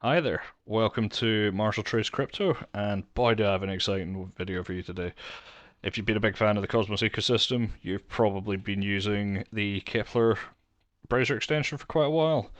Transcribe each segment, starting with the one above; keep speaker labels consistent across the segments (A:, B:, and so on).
A: Hi there, welcome to Marshall Trace Crypto, and boy do I have an exciting video for you today. If you've been a big fan of the Cosmos ecosystem, you've probably been using the Keplr browser extension for quite a while.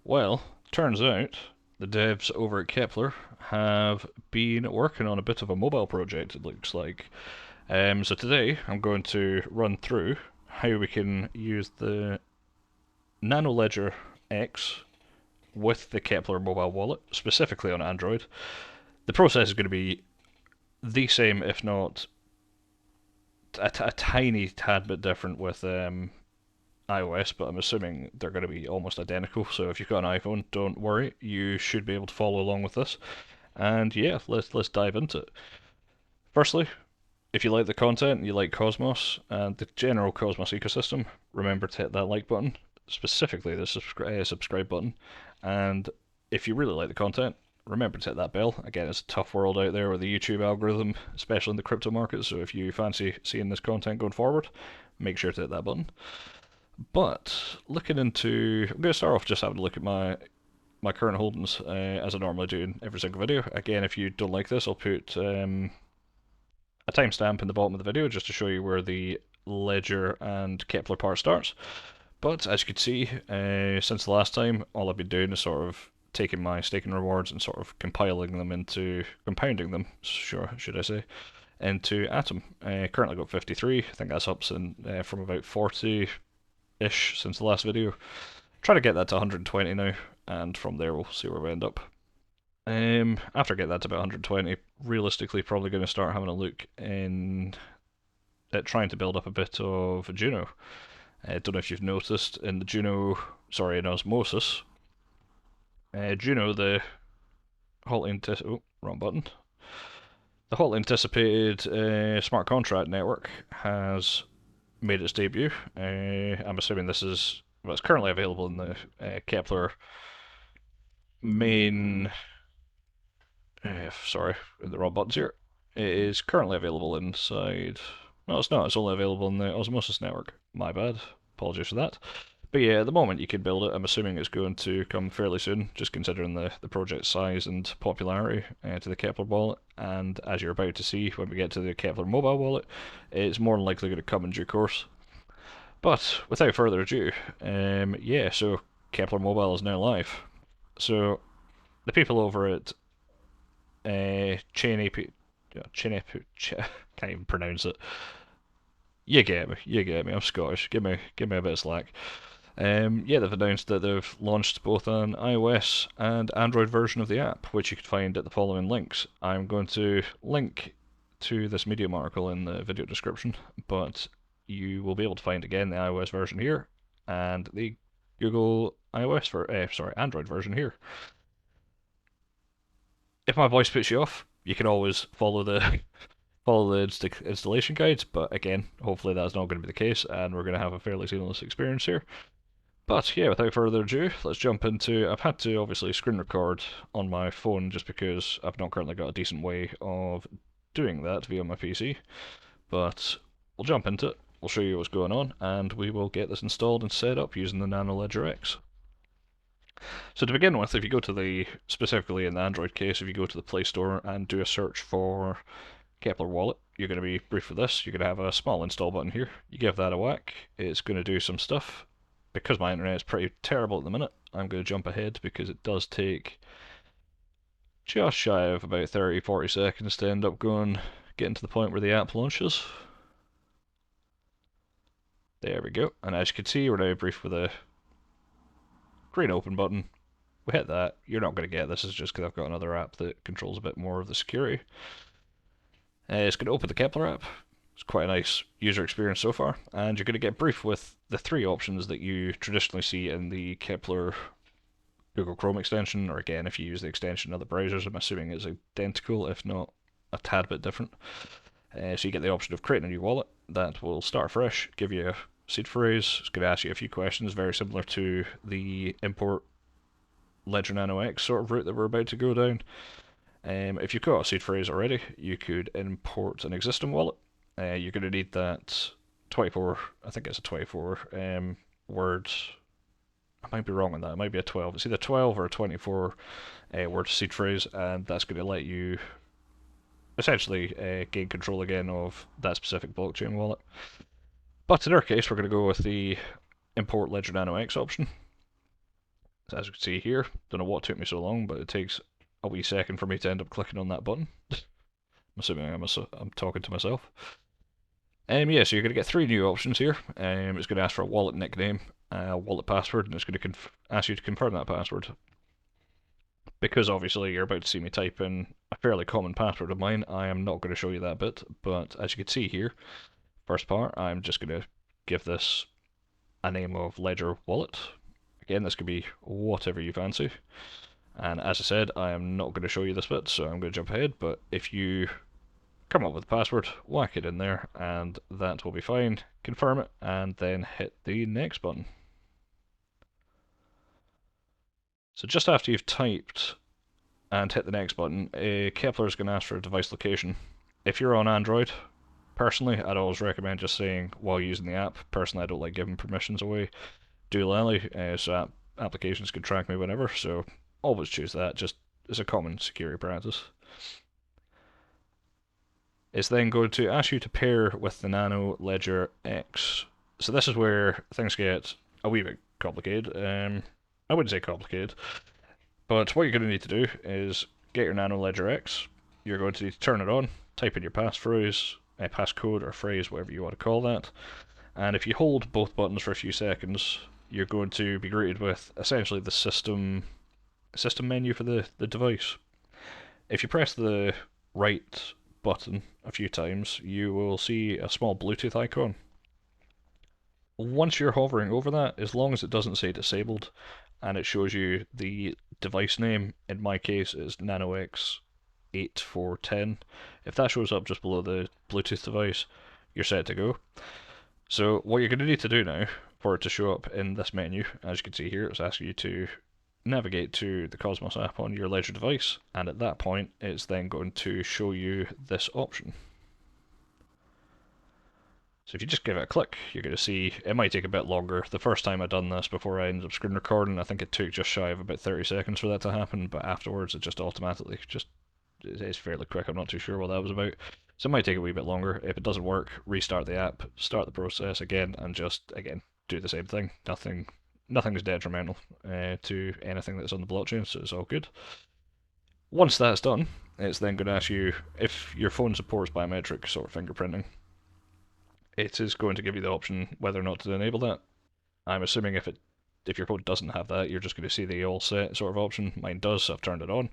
A: Well, turns out the devs over at Keplr have been working on a bit of a mobile project, it looks like. So today I'm going to run through how we can use the Nano Ledger X with the Keplr mobile wallet, specifically on Android. The process is going to be the same, if not a tiny tad bit different with iOS, but I'm assuming they're going to be almost identical. So if you've got an iPhone, don't worry, you should be able to follow along with this. And yeah, let's dive into it. Firstly, if you like the content, you like Cosmos and the general Cosmos ecosystem, remember to hit that like button, specifically the subscribe button. And if you really like the content, remember to hit that bell. Again, it's a tough world out there with the YouTube algorithm, especially in the crypto market. So if you fancy seeing this content going forward, make sure to hit that button. But looking into, I'm going to start off just having a look at my current holdings as I normally do in every single video. Again, if you don't like this, I'll put a timestamp in the bottom of the video just to show you where the Ledger and Keplr part starts. But as you can see, since the last time, all I've been doing is sort of taking my staking rewards and sort of compiling them into, compounding them, sure, should I say, into Atom. Currently got 53, I think that's up from about 40-ish since the last video. Try to get that to 120 now, and from there we'll see where we end up. After I get that to about 120, realistically probably going to start having a look in at trying to build up a bit of Juno. I don't know if you've noticed in the Juno, sorry, in Osmosis, Juno, the hotly anticipated, oh, wrong button. The hotly anticipated smart contract network has made its debut. I'm assuming this is, well, it's currently available in the Keplr main, sorry, the wrong buttons here. It is currently available inside, no, it's not, it's only available in the Osmosis network. My bad, apologies for that. But yeah, at the moment you could build it. I'm assuming it's going to come fairly soon, just considering the project size and popularity to the Keplr wallet. And as you're about to see when we get to the Keplr mobile wallet, it's more than likely going to come in due course. But without further ado, yeah, so Keplr mobile is now live. So the people over at Chain AP, Chain AP, can't even pronounce it. You get me, you get me. I'm Scottish. Give me a bit of slack. Yeah, they've announced that they've launched both an iOS and Android version of the app, which you can find at the following links. I'm going to link to this Medium article in the video description, but you will be able to find again the iOS version here and the Google iOS sorry, Android version here. If my voice puts you off, you can always follow the follow the installation guides, but again, hopefully that's not going to be the case, and we're going to have a fairly seamless experience here. But yeah, without further ado, let's jump into. I've had to obviously screen record on my phone just because I've not currently got a decent way of doing that via my PC. But we'll jump into it, we'll show you what's going on, and we will get this installed and set up using the Nano Ledger X. So to begin with, if you go to specifically in the Android case, if you go to the Play Store and do a search for Keplr Wallet, you're going to be briefed with this. You're going to have a small install button here. You give that a whack, it's going to do some stuff. Because my internet is pretty terrible at the minute, I'm going to jump ahead because it does take just shy of about 30-40 seconds to end up getting to the point where the app launches. There we go. And as you can see, we're now briefed with a green open button. We hit that. You're not going to get this. It's just because I've got another app that controls a bit more of the security. It's going to open the Keplr app. It's quite a nice user experience so far, and you're going to get briefed with the three options that you traditionally see in the Keplr Google Chrome extension, or again, if you use the extension in other browsers, I'm assuming it's identical, if not a tad bit different. So you get the option of creating a new wallet that will start fresh, give you a seed phrase. It's going to ask you a few questions, very similar to the import Ledger Nano X sort of route that we're about to go down. If you've got a seed phrase already, you could import an existing wallet. You're going to need that 24, I think it's a 24 word I might be wrong on that. It might be a 12. It's either 12 or a 24 word seed phrase, and that's going to let you essentially gain control again of that specific blockchain wallet. But in our case, we're going to go with the import Ledger Nano X option. So as you can see here, don't know what took me so long, but it takes a wee second for me to end up clicking on that button. I'm assuming I'm talking to myself. Yeah, so you're going to get three new options here. It's going to ask for a wallet nickname, a wallet password, and it's going to ask you to confirm that password. Because obviously you're about to see me type in a fairly common password of mine, I am not going to show you that bit, but as you can see here, first part, I'm just going to give this a name of Ledger Wallet. Again, this could be whatever you fancy. And as I said, I am not going to show you this bit, so I'm going to jump ahead, but if you come up with a password, whack it in there, and that will be fine. Confirm it, and then hit the next button. So just after you've typed and hit the next button, Keplr is going to ask for a device location. If you're on Android, personally, I'd always recommend just saying while using the app. Personally, I don't like giving permissions away. Doolally, so applications can track me whenever, so always choose that, just as a common security practice. It's then going to ask you to pair with the Nano Ledger X. So this is where things get a wee bit complicated. I wouldn't say complicated, but what you're going to need to do is get your Nano Ledger X. You're going to need to turn it on, type in your passcode or phrase, whatever you want to call that. And if you hold both buttons for a few seconds, you're going to be greeted with essentially the system menu for the device. If you press the right button a few times, you will see a small Bluetooth icon. Once you're hovering over that, as long as it doesn't say disabled, and it shows you the device name, in my case is NanoX8410, if that shows up just below the Bluetooth device, you're set to go. So what you're going to need to do now, for it to show up in this menu, as you can see here, it's asking you to navigate to the Cosmos app on your Ledger device, and at that point it's then going to show you this option. So if you just give it a click, you're going to see, it might take a bit longer. The first time I done this before I ended up screen recording, I think it took just shy of about 30 seconds for that to happen, but afterwards it just automatically, it's fairly quick, I'm not too sure what that was about. So it might take a wee bit longer. If it doesn't work, restart the app, start the process again, and just, again, do the same thing. Nothing is detrimental to anything that's on the blockchain, so it's all good. Once that's done, it's then going to ask you if your phone supports biometric sort of fingerprinting. It is going to give you the option whether or not to enable that. I'm assuming if your phone doesn't have that, you're just going to see the all set sort of option. Mine does, so I've turned it on.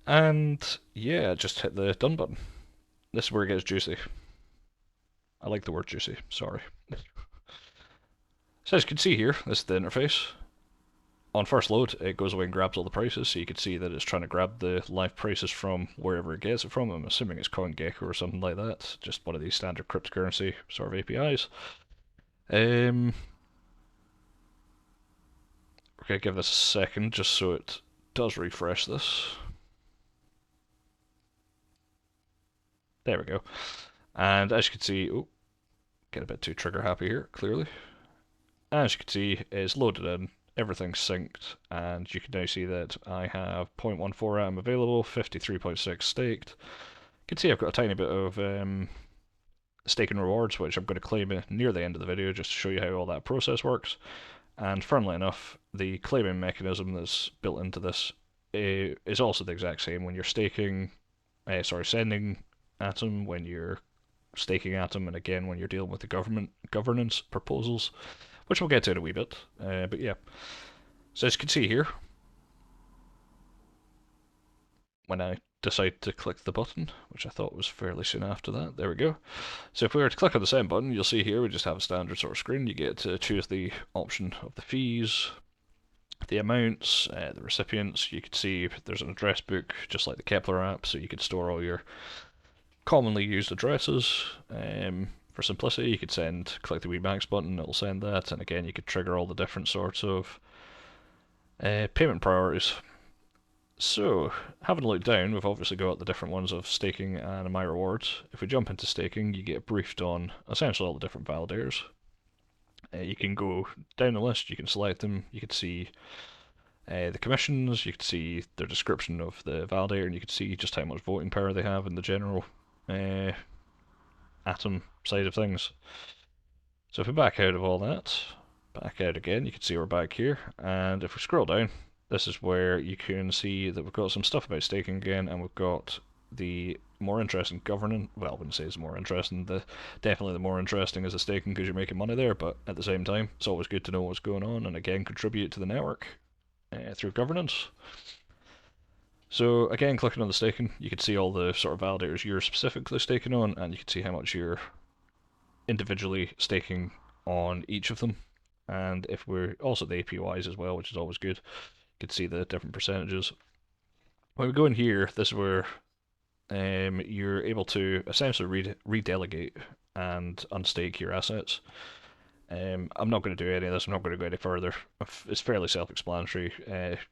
A: And yeah, just hit the done button. This is where it gets juicy. I like the word juicy, sorry. So as you can see here, this is the interface. On first load, it goes away and grabs all the prices, so you can see that it's trying to grab the live prices from wherever it gets it from. I'm assuming it's CoinGecko or something like that, just one of these standard cryptocurrency sort of APIs. We're going to give this a second just so it does refresh this. There we go. And as you can see, oh, get a bit too trigger happy here, clearly. As you can see, it's loaded in, everything's synced, and you can now see that I have 0.14 ATM available, 53.6 staked. You can see I've got a tiny bit of staking rewards, which I'm going to claim near the end of the video just to show you how all that process works. And funnily enough, the claiming mechanism that's built into this is also the exact same when you're sending ATM, when you're staking ATM, and again when you're dealing with the governance proposals, which we'll get to in a wee bit. But yeah, so as you can see here, when I decide to click the button, which I thought was fairly soon after that, there we go. So if we were to click on the send button, you'll see here we just have a standard sort of screen. You get to choose the option of the fees, the amounts, the recipients. You can see there's an address book, just like the Keplr app, so you can store all your commonly used addresses. For simplicity, you could click the wee max button, it'll send that, and again you could trigger all the different sorts of payment priorities. So, having a look down, we've obviously got the different ones of staking and my rewards. If we jump into staking, you get briefed on essentially all the different validators. You can go down the list, you can select them, you can see the commissions, you can see their description of the validator, and you can see just how much voting power they have in the general uh, Atom side of things. So if we back out of all that, back out again, you can see we're back here, and if we scroll down, this is where you can see that we've got some stuff about staking again, and we've got the more interesting governing. Well, I wouldn't say it's more interesting. Definitely the more interesting is the staking because you're making money there, but at the same time, it's always good to know what's going on, and again, contribute to the network through governance. So again, clicking on the staking, you can see all the sort of validators you're specifically staking on, and you can see how much you're individually staking on each of them. And if we're also the APYs as well, which is always good, you can see the different percentages. When we go in here, this is where you're able to essentially redelegate and unstake your assets. I'm not going to do any of this. I'm not going to go any further. It's fairly self-explanatory.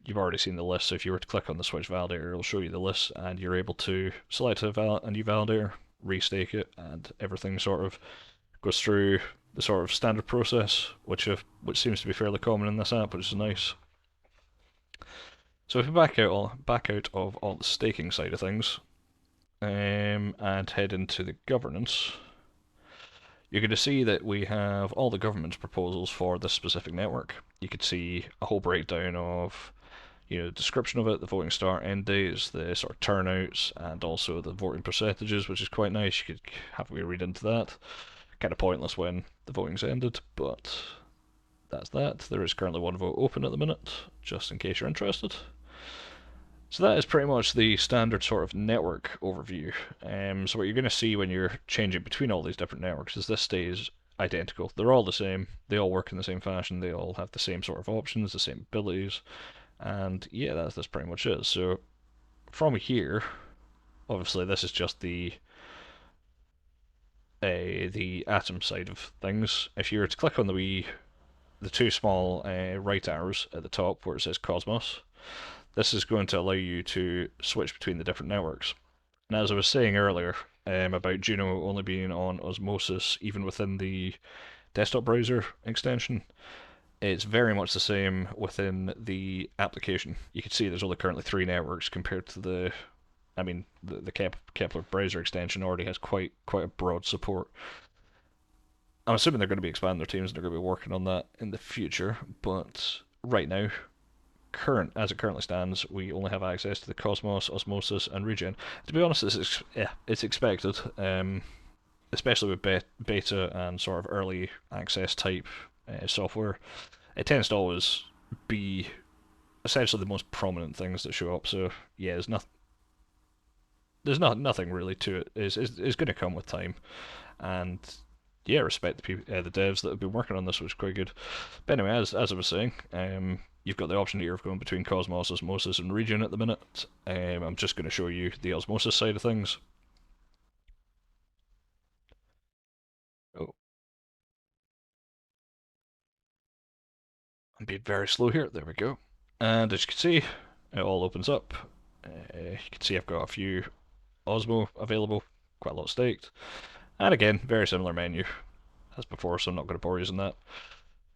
A: You've already seen the list, so if you were to click on the switch validator, it'll show you the list, and you're able to select a new validator, restake it, and everything sort of goes through the sort of standard process, which seems to be fairly common in this app, which is nice. So if we back out of all the staking side of things, and head into the governance, you're going to see that we have all the government's proposals for this specific network. You could see a whole breakdown of the description of it, the voting start end dates, the sort of turnouts, and also the voting percentages, which is quite nice. You could have a wee read into that. Kind of pointless when the voting's ended, but that's that. There is currently one vote open at the minute, just in case you're interested. So that is pretty much the standard sort of network overview. So what you're going to see when you're changing between all these different networks is this stays identical. They're all the same. They all work in the same fashion. They all have the same sort of options, the same abilities, and yeah, that's pretty much it. So from here, obviously this is just the Atom side of things. If you were to click on the two small right arrows at the top where it says Cosmos, this is going to allow you to switch between the different networks. And as I was saying earlier about Juno only being on Osmosis even within the desktop browser extension, it's very much the same within the application. You can see there's only currently three networks compared to the Kepler browser extension already has quite a broad support. I'm assuming they're going to be expanding their teams and they're going to be working on that in the future, but right now, as it currently stands, we only have access to the Cosmos, Osmosis, and Regen. To be honest, it's expected, especially with beta and sort of early access type software. It tends to always be essentially the most prominent things that show up. So yeah, there's nothing really to it. It's going to come with time, and yeah, respect the devs that have been working on this, which is quite good. But anyway, as I was saying, you've got the option here of going between Cosmos, Osmosis, and Regen at the minute. I'm just going to show you the Osmosis side of things. Oh, I'm being very slow here. There we go. And as you can see, it all opens up. You can see I've got a few Osmo available, quite a lot staked. And again, very similar menu as before, so I'm not going to bore you on that.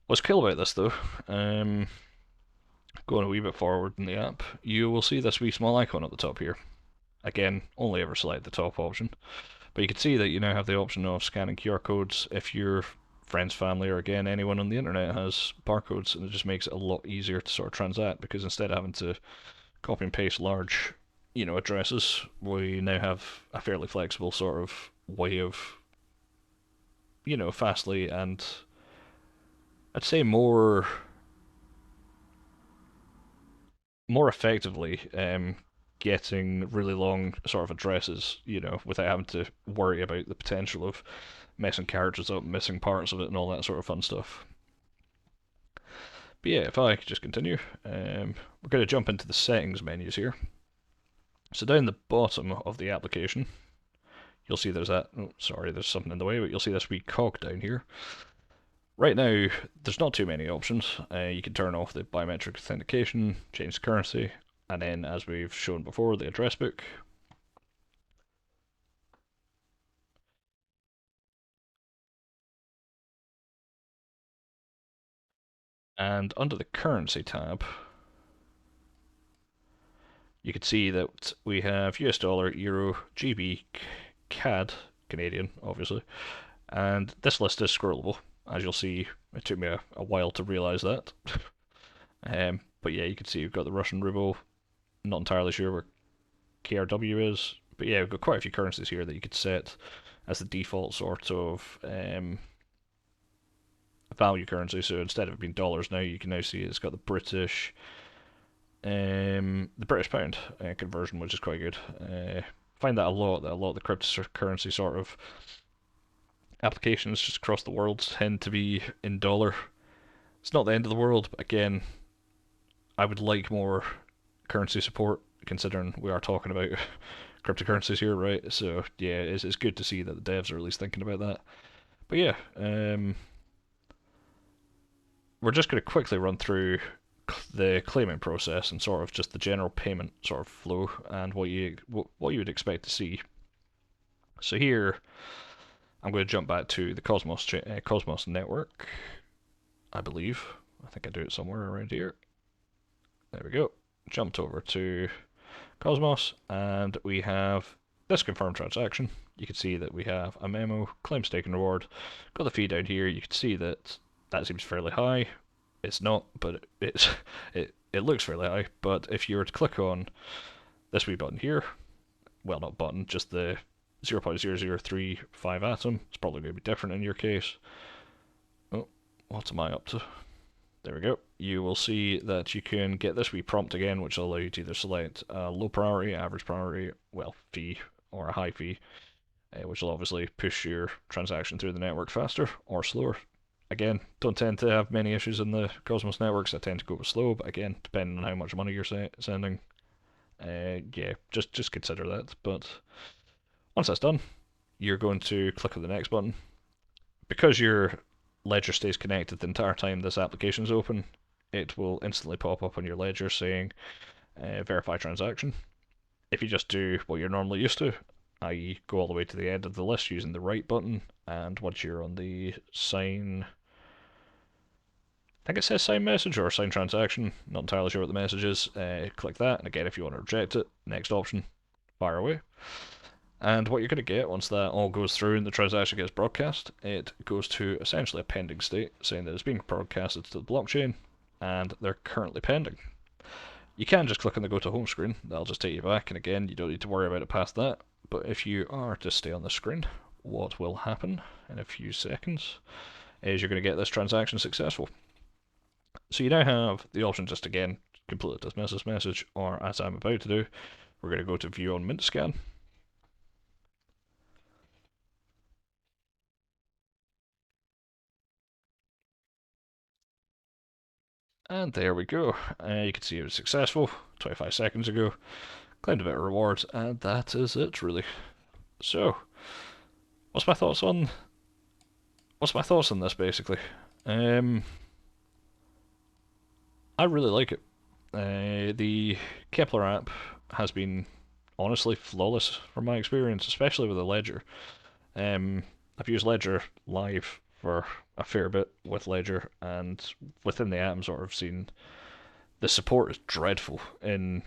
A: What's cool about this though, going a wee bit forward in the app, you will see this wee small icon at the top here. Again, only ever select the top option. But you can see that you now have the option of scanning QR codes if your friends, family, or again anyone on the internet has barcodes, and it just makes it a lot easier to sort of transact because instead of having to copy and paste large, addresses, we now have a fairly flexible sort of way of, fastly and I'd say more effectively getting really long sort of addresses, without having to worry about the potential of messing characters up, missing parts of it, and all that sort of fun stuff. But yeah, if I could just continue, we're going to jump into the settings menus here. So down the bottom of the application, you'll see there's that. Oh, sorry, there's something in the way, but you'll see this wee cog down here. Right now, there's not too many options. You can turn off the biometric authentication, change the currency, and then, as we've shown before, the address book. And under the currency tab, you can see that we have US dollar, euro, GB, CAD, Canadian, obviously, and this list is scrollable. As you'll see, it took me a while to realize that. But yeah, you can see we've got the Russian ruble. Not entirely sure where KRW is, but yeah, we've got quite a few currencies here that you could set as the default sort of value currency. So instead of it being dollars now, you can now see it's got the British pound conversion, which is quite good. Find that a lot of the cryptocurrency sort of applications just across the world tend to be in dollar. It's not the end of the world, but again, I would like more currency support considering we are talking about cryptocurrencies here, right? So yeah, it's good to see that the devs are at least thinking about that. But yeah, we're just going to quickly run through the claiming process and sort of just the general payment sort of flow and what you would expect to see. So here, I'm going to jump back to the Cosmos network, I believe. I think I do it somewhere around here. There we go. Jumped over to Cosmos, and we have this confirmed transaction. You can see that we have a memo, claim stake and reward. Got the fee down here. You can see that that seems fairly high. It's not, but it looks fairly high. But if you were to click on this wee button here, well, not button, just the 0.0035 atom, it's probably going to be different in your case. Oh, what am I up to? There we go. You will see that you can get this wee prompt again, which will allow you to either select a low priority, average priority, well, fee, or a high fee, which will obviously push your transaction through the network faster or slower. Again, don't tend to have many issues in the Cosmos networks. I tend to go slow, but again, depending on how much money you're sending, yeah, just consider that. But once that's done, you're going to click on the next button. Because your ledger stays connected the entire time this application is open, it will instantly pop up on your ledger saying verify transaction. If you just do what you're normally used to, i.e. go all the way to the end of the list using the right button, and once you're on the sign, I think it says sign message or sign transaction, not entirely sure what the message is, click that, and again if you want to reject it, next option, fire away. And what you're going to get once that all goes through and the transaction gets broadcast, it goes to essentially a pending state, saying that it's being broadcasted to the blockchain, and they're currently pending. You can just click on the go to home screen, that'll just take you back, and again, you don't need to worry about it past that. But if you are to stay on the screen, what will happen in a few seconds is you're going to get this transaction successful. So you now have the option just again, completely dismiss this message, or as I'm about to do, we're going to go to view on mint scan. And there we go. You can see it was successful 25 seconds ago. Claimed a bit of rewards, and that is it really. So, what's my thoughts on this basically? I really like it. The Keplr app has been honestly flawless from my experience, especially with the Ledger. I've used Ledger live for a fair bit with Ledger, and within the app, I'm sort of seen the support is dreadful in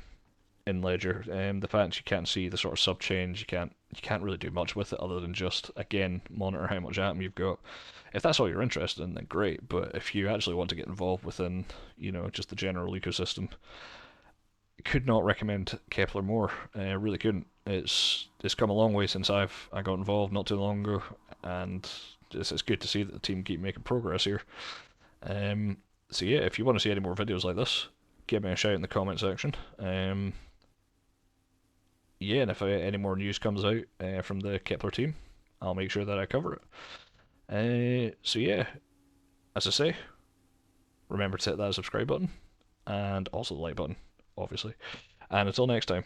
A: Ledger. The fact you can't see the sort of sub change, you can't really do much with it other than just again monitor how much atom you've got. If that's all you're interested in, then great. But if you actually want to get involved within, just the general ecosystem, could not recommend Keplr more. Really couldn't. It's come a long way since I got involved not too long ago, and it's good to see that the team keep making progress here. So yeah, if you want to see any more videos like this, give me a shout in the comment section. Yeah, and if any more news comes out from the Keplr team, I'll make sure that I cover it. So yeah, as I say, remember to hit that subscribe button and also the like button, obviously. And until next time.